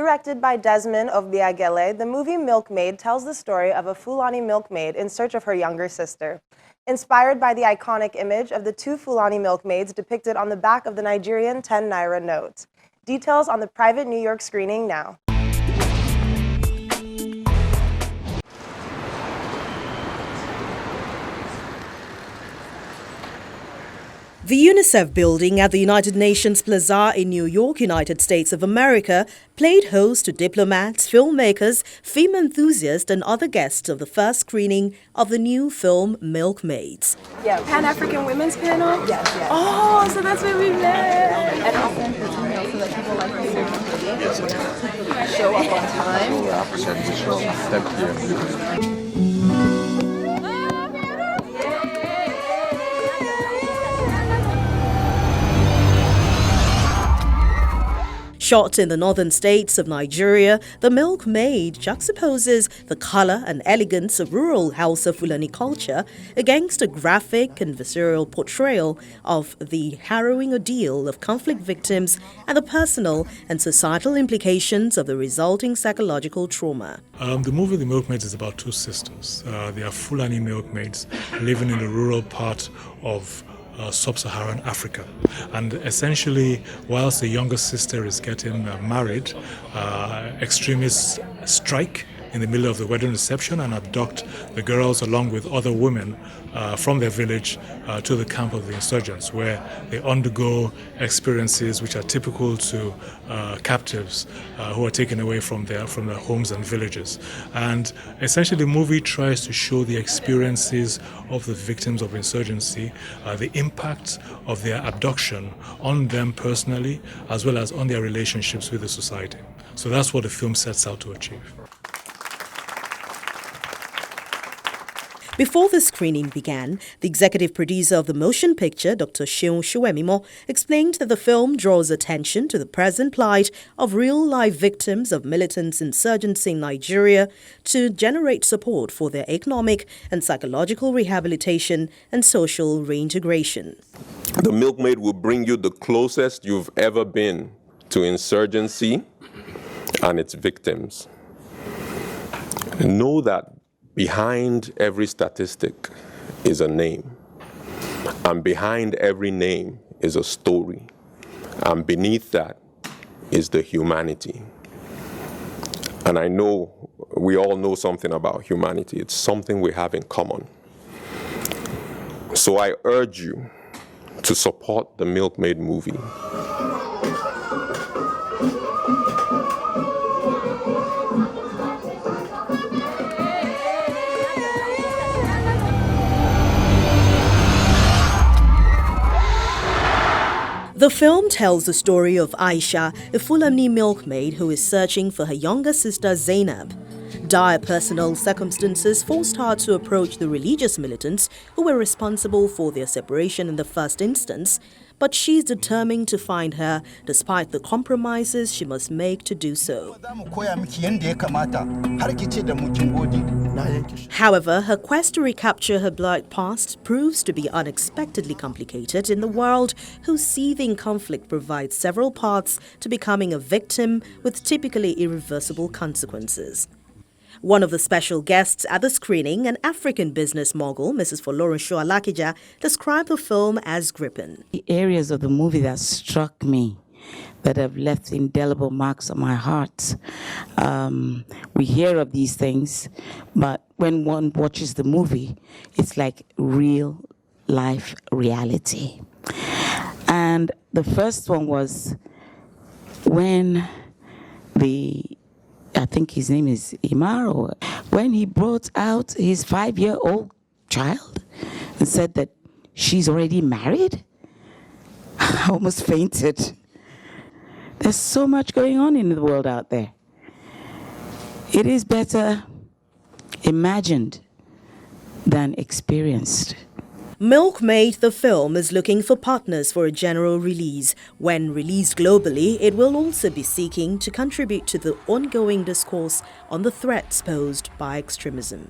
Directed by Desmond Ovbiagele, the movie Milkmaid tells the story of a Fulani milkmaid in search of her younger sister. Inspired by the iconic image of the two Fulani milkmaids depicted on the back of the Nigerian 10 Naira note. Details on the private New York screening now. The UNICEF building at the United Nations Plaza in New York, United States of America, played host to diplomats, filmmakers, film enthusiasts, and other guests of the first screening of the new film Milkmaids. Yeah, Pan-African Women's Panel? Yes. Oh, so that's where we met. And I'll send this email so that people like to show up on time. Thank you. Shot in the northern states of Nigeria, the Milkmaid juxtaposes the color and elegance of rural Hausa Fulani culture against a graphic and visceral portrayal of the harrowing ordeal of conflict victims and the personal and societal implications of the resulting psychological trauma. The movie The Milkmaids is about two sisters. They are Fulani milkmaids living in the rural part of sub-Saharan Africa, and essentially whilst the younger sister is getting married, extremists strike in the middle of the wedding reception and abduct the girls along with other women from their village to the camp of the insurgents, where they undergo experiences which are typical to captives who are taken away from their homes and villages. And essentially the movie tries to show the experiences of the victims of insurgency, the impact of their abduction on them personally, as well as on their relationships with the society. So that's what the film sets out to achieve. Before the screening began, the executive producer of the motion picture, Dr. Seun Shuemimo, explained that the film draws attention to the present plight of real-life victims of militant insurgency in Nigeria to generate support for their economic and psychological rehabilitation and social reintegration. The Milkmaid will bring you the closest you've ever been to insurgency and its victims. Know that behind every statistic is a name, and behind every name is a story, and beneath that is the humanity. And I know we all know something about humanity. It's something we have in common. So I urge you to support the Milkmaid movie. The film tells the story of Aisha, a Fulani milkmaid who is searching for her younger sister Zainab. Dire personal circumstances forced her to approach the religious militants who were responsible for their separation in the first instance, but she's determined to find her despite the compromises she must make to do so. However, her quest to recapture her blood past proves to be unexpectedly complicated in the world whose seething conflict provides several paths to becoming a victim with typically irreversible consequences. One of the special guests at the screening, an African business mogul, Mrs. Folorunsho Alakija, described the film as gripping. The areas of the movie that struck me, that have left indelible marks on my heart. We hear of these things, but when one watches the movie, it's like real life reality. And the first one was when I think his name is Imaro, when he brought out his 5-year-old child and said that she's already married. I almost fainted. There's so much going on in the world out there. It is better imagined than experienced. Milkmaid, the film, is looking for partners for a general release. When released globally, it will also be seeking to contribute to the ongoing discourse on the threats posed by extremism.